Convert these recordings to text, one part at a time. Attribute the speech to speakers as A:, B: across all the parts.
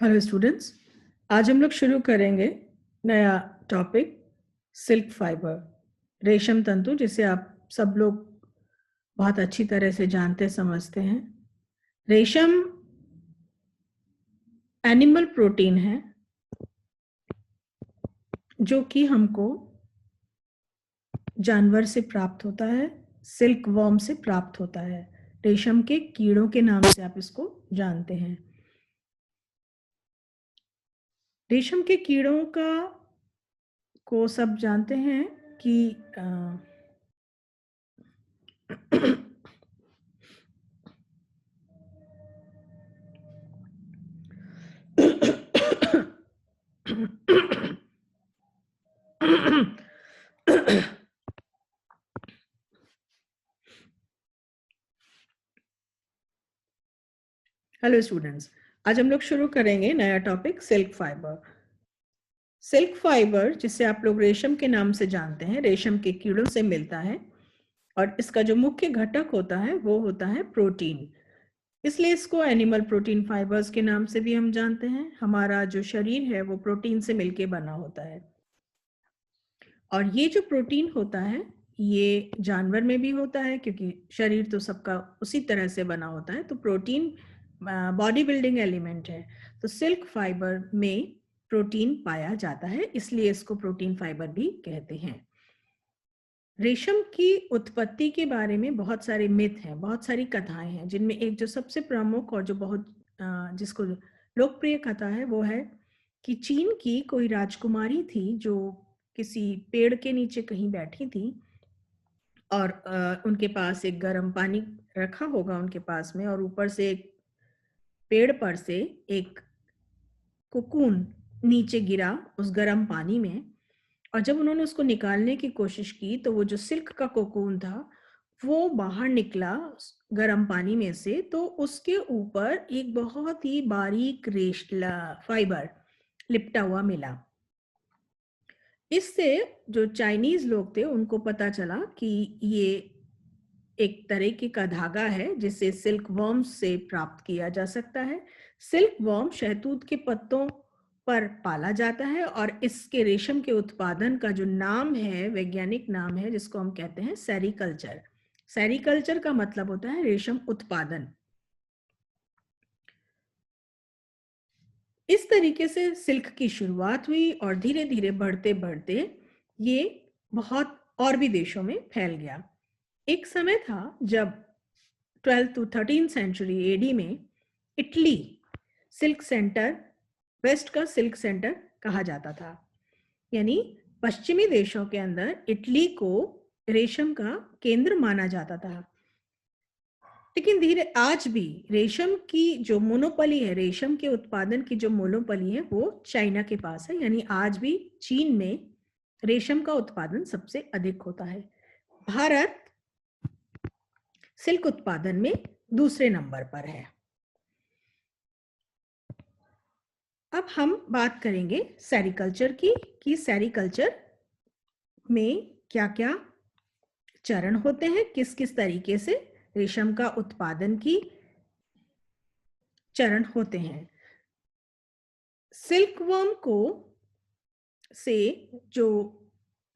A: Hello students, आज हम लोग शुरू करेंगे नया टॉपिक सिल्क फाइबर, रेशम तंतु, जिसे आप सब लोग बहुत अच्छी तरह से जानते समझते हैं। रेशम एनिमल प्रोटीन है जो कि हमको जानवर से प्राप्त होता है, सिल्क वर्म से प्राप्त होता है। रेशम के कीड़ों के नाम से आप इसको जानते हैं। रेशम के कीड़ों को सब जानते हैं कि हेलो स्टूडेंट्स, आज हम लोग शुरू करेंगे नया topic silk fibre. Silk fibre, जिसे आप लोग रेशम के नाम से जानते हैं, रेशम के कीड़ों से मिलता है और इसका जो मुख्य घटक होता है वो होता है प्रोटीन। इसलिए इसको एनिमल प्रोटीन फाइबर्स के नाम से भी हम जानते हैं। हमारा जो शरीर है वो प्रोटीन से मिलके बना होता है और ये जो प्रोटीन होता है ये जानवर में भी होता है, क्योंकि शरीर तो सबका उसी तरह से बना होता है। तो प्रोटीन बॉडी बिल्डिंग एलिमेंट है, तो सिल्क फाइबर में प्रोटीन पाया जाता है, इसलिए इसको प्रोटीन फाइबर भी कहते हैं। रेशम की उत्पत्ति के बारे में बहुत सारे मिथ हैं, बहुत सारी कथाएं हैं, जिनमें एक जो सबसे प्रमुख और जो बहुत जिसको लोकप्रिय कथा है वो है कि चीन की कोई राजकुमारी थी जो किसी पेड़ के नीचे कहीं बैठी थी और उनके पास एक गर्म पानी रखा होगा उनके पास में, और ऊपर से एक पेड़ पर से एक कोकून नीचे गिरा उस गर्म पानी में, और जब उन्होंने उसको निकालने की कोशिश की तो वो जो सिल्क का कोकून था वो बाहर निकला गर्म पानी में से, तो उसके ऊपर एक बहुत ही बारीक रेशा फाइबर लिपटा हुआ मिला। इससे जो चाइनीज लोग थे उनको पता चला कि ये एक तरीके का धागा है जिसे सिल्क वर्म से प्राप्त किया जा सकता है। सिल्क वर्म शहतूत के पत्तों पर पाला जाता है और इसके रेशम के उत्पादन का जो नाम है, वैज्ञानिक नाम है, जिसको हम कहते हैं सेरीकल्चर। सेरीकल्चर का मतलब होता है रेशम उत्पादन। इस तरीके से सिल्क की शुरुआत हुई और धीरे धीरे बढ़ते बढ़ते ये बहुत और भी देशों में फैल गया। एक समय था जब 12th to 13th century AD में इटली सिल्क सेंटर, वेस्ट का सिल्क सेंटर कहा जाता था। यानी पश्चिमी देशों के अंदर इटली को रेशम का केंद्र माना जाता था। लेकिन धीरे आज भी रेशम की जो मोनोपोली है, रेशम के उत्पादन की जो मोनोपोली है वो चाइना के पास है। यानी आज भी चीन में रेशम का उत्पादन सबसे अधिक होता है। भारत सिल्क उत्पादन में दूसरे नंबर पर है। अब हम बात करेंगे सेरीकल्चर की, कि सेरीकल्चर में क्या क्या चरण होते हैं, किस किस तरीके से रेशम का उत्पादन की चरण होते हैं। सिल्क वर्म को से जो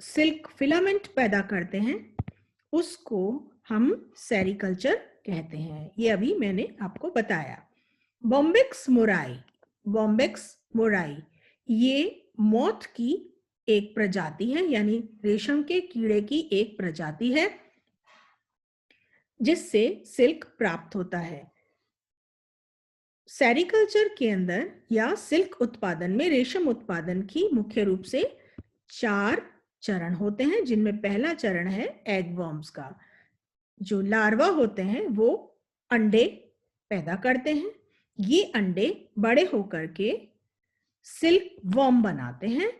A: सिल्क फिलामेंट पैदा करते हैं उसको हम सेरीकल्चर कहते हैं। ये अभी मैंने आपको बताया। बॉम्बेक्स मोराई, बॉम्बेक्स मोराई ये मोथ की एक प्रजाति है, यानी रेशम के कीड़े की एक प्रजाति है जिससे सिल्क प्राप्त होता है। सेरीकल्चर के अंदर या सिल्क उत्पादन में रेशम उत्पादन की मुख्य रूप से 4 चरण होते हैं, जिनमें पहला चरण है एग वर्म्स का। जो लार्वा होते हैं वो अंडे पैदा करते हैं। ये अंडे बड़े होकर के सिल्क वर्म बनाते हैं,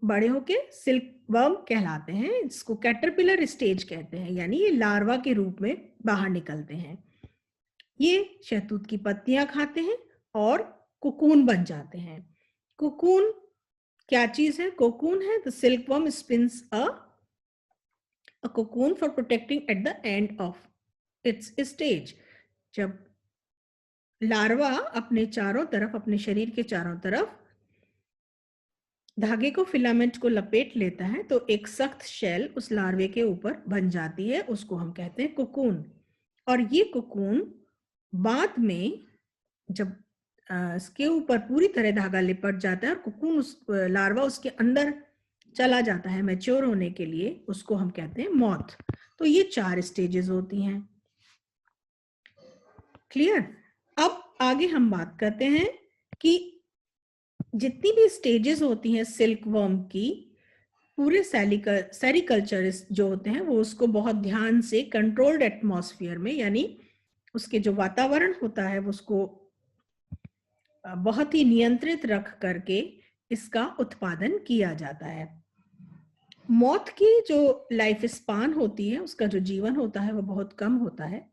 A: बड़े होके सिल्क वर्म कहलाते हैं, जिसको कैटरपिलर स्टेज कहते हैं, यानी ये लार्वा के रूप में बाहर निकलते हैं। ये शहतूत की पत्तियां खाते हैं और कोकून बन जाते हैं। कोकून क्या चीज है? कोकून है the silk worm spins a cocoon for protecting at the end of its stage. जब लार्वा अपने चारों तरफ, अपने शरीर के चारों तरफ धागे को, फिलामेंट को लपेट लेता है, तो एक सख्त शेल उस लार्वे के ऊपर बन जाती है, उसको हम कहते हैं कोकून। और ये कोकून बाद में जब इसके ऊपर पूरी तरह धागा लिपट जाता है और कोकून, उस लार्वा उसके अंदर चला जाता है मैच्योर होने के लिए, उसको हम कहते हैं मॉथ। तो ये 4 स्टेजेस होती हैं। क्लियर? अब आगे हम बात करते हैं कि जितनी भी स्टेजेस होती हैं सिल्क वर्म की, पूरे सेरिकल्चरिस्ट जो होते हैं वो उसको बहुत ध्यान से कंट्रोल्ड एटमॉस्फेयर में, यानी उसके जो वातावरण होता है उसको बहुत ही नियंत्रित रख करके इसका उत्पादन किया जाता है। मॉथ की जो लाइफ स्पान होती है, उसका जो जीवन होता है वो बहुत कम होता है।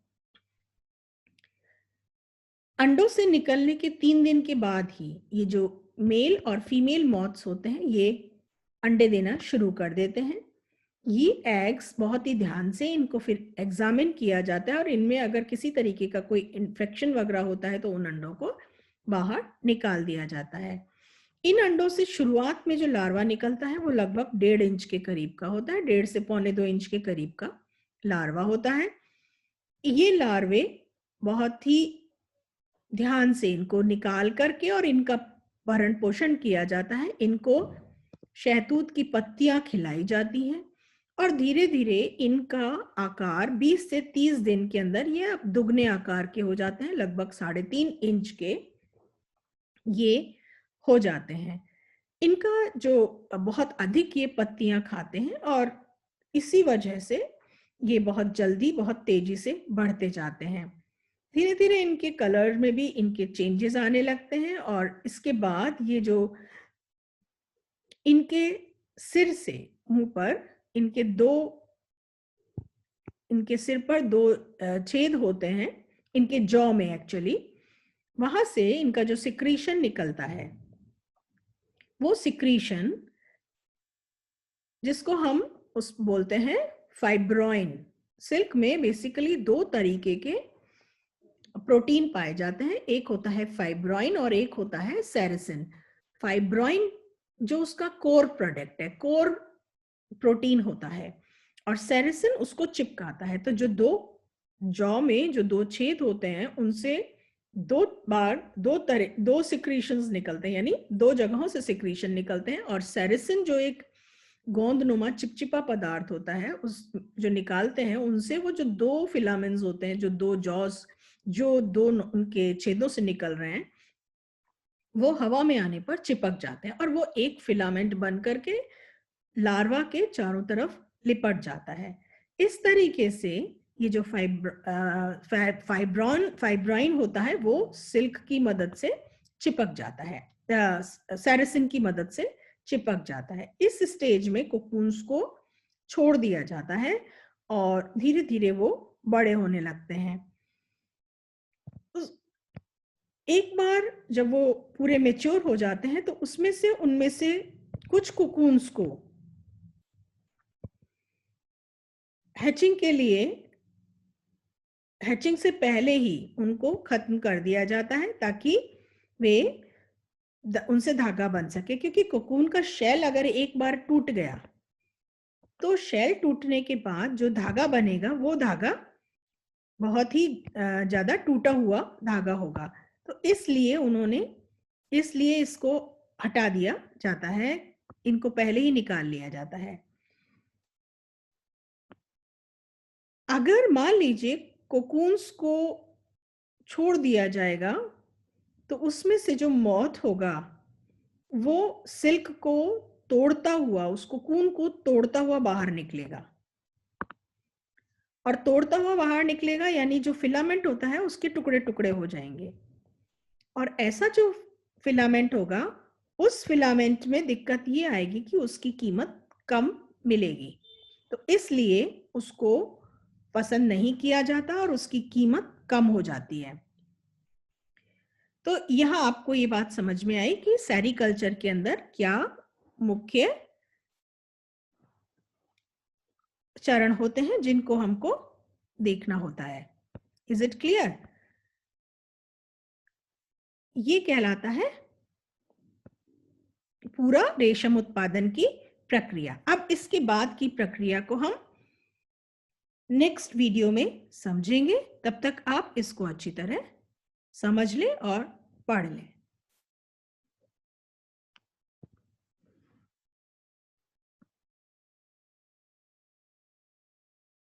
A: अंडों से निकलने के 3 दिन के बाद ही ये जो मेल और फीमेल मॉथ्स होते हैं ये अंडे देना शुरू कर देते हैं। ये एग्स बहुत ही ध्यान से इनको फिर एग्जामिन किया जाता है और इनमें अगर किसी तरीके का कोई इन्फेक्शन वगैरह होता है तो उन अंडों को बाहर निकाल दिया जाता है। इन अंडों से शुरुआत में जो लार्वा निकलता है वो लगभग 1.5 इंच के करीब का होता है, 1.5 से 1.25 इंच के करीब का लार्वा होता है। ये लार्वे बहुत ही ध्यान से इनको निकाल करके और इनका भरण पोषण किया जाता है। इनको शहतूत की पत्तियां खिलाई जाती हैं और धीरे धीरे इनका आकार 20 से 30 दिन के अंदर ये अब दुगने आकार के हो जाते हैं, लगभग 3.5 इंच के ये हो जाते हैं। इनका जो बहुत अधिक ये पत्तियां खाते हैं और इसी वजह से ये बहुत जल्दी, बहुत तेजी से बढ़ते जाते हैं। धीरे धीरे इनके कलर में भी इनके चेंजेस आने लगते हैं और इसके बाद ये जो इनके सिर से मुंह पर इनके सिर पर 2 छेद होते हैं, इनके जॉ में एक्चुअली, वहां से इनका जो सिक्रीशन निकलता है वो सिक्रीशन, जिसको हम उस बोलते हैं फाइब्रोइन। सिल्क में बेसिकली 2 तरीके के प्रोटीन पाए जाते हैं, एक होता है फाइब्रोइन और एक होता है सेरिसिन। फाइब्रोइन जो उसका कोर प्रोडक्ट है, कोर प्रोटीन होता है, और सेरिसिन उसको चिपकाता है। तो जो 2 जॉ में जो 2 छेद होते हैं उनसे 2 सिक्रीशंस निकलते हैं, यानी 2 जगहों से सिक्रीशन निकलते हैं। और सेरिसिन जो एक गोंदनुमा चिपचिपा पदार्थ होता है, उस जो निकालते हैं उनसे वो जो 2 फिलामेंट्स होते हैं, जो 2 जॉस जो 2 उनके छेदों से निकल रहे हैं, वो हवा में आने पर चिपक जाते हैं और वो एक फिलामेंट बन करके लार्वा के चारों तरफ लिपट जाता है। इस तरीके से ये जो फाइब्रोइन होता है वो सिल्क की मदद से चिपक जाता है, सेरिसिन की मदद से चिपक जाता है। इस स्टेज में कोकून्स को छोड़ दिया जाता है और धीरे धीरे वो बड़े होने लगते हैं। एक बार जब वो पूरे मैच्योर हो जाते हैं तो उनमें से कुछ कोकून्स को हैचिंग से पहले ही उनको खत्म कर दिया जाता है ताकि वे उनसे धागा बन सके, क्योंकि कोकून का शेल अगर एक बार टूट गया तो शेल टूटने के बाद जो धागा बनेगा वो धागा बहुत ही ज्यादा टूटा हुआ धागा होगा। तो इसलिए इसको हटा दिया जाता है, इनको पहले ही निकाल लिया जाता है। अगर मान लीजिए कोकून्स को छोड़ दिया जाएगा तो उसमें से जो मॉथ होगा वो सिल्क को तोड़ता हुआ, उस कोकून को तोड़ता हुआ बाहर निकलेगा, और तोड़ता हुआ बाहर निकलेगा यानी जो फिलामेंट होता है उसके टुकड़े टुकड़े हो जाएंगे। और ऐसा जो फिलामेंट होगा, उस फिलामेंट में दिक्कत ये आएगी कि उसकी कीमत कम मिलेगी, तो इसलिए उसको पसंद नहीं किया जाता और उसकी कीमत कम हो जाती है। तो यहां आपको ये बात समझ में आई कि सेरिकल्चर के अंदर क्या मुख्य चरण होते हैं जिनको हमको देखना होता है। Is it clear? ये कहलाता है पूरा रेशम उत्पादन की प्रक्रिया। अब इसके बाद की प्रक्रिया को हम नेक्स्ट वीडियो में समझेंगे। तब तक आप इसको अच्छी तरह समझ लें और पढ़ लें।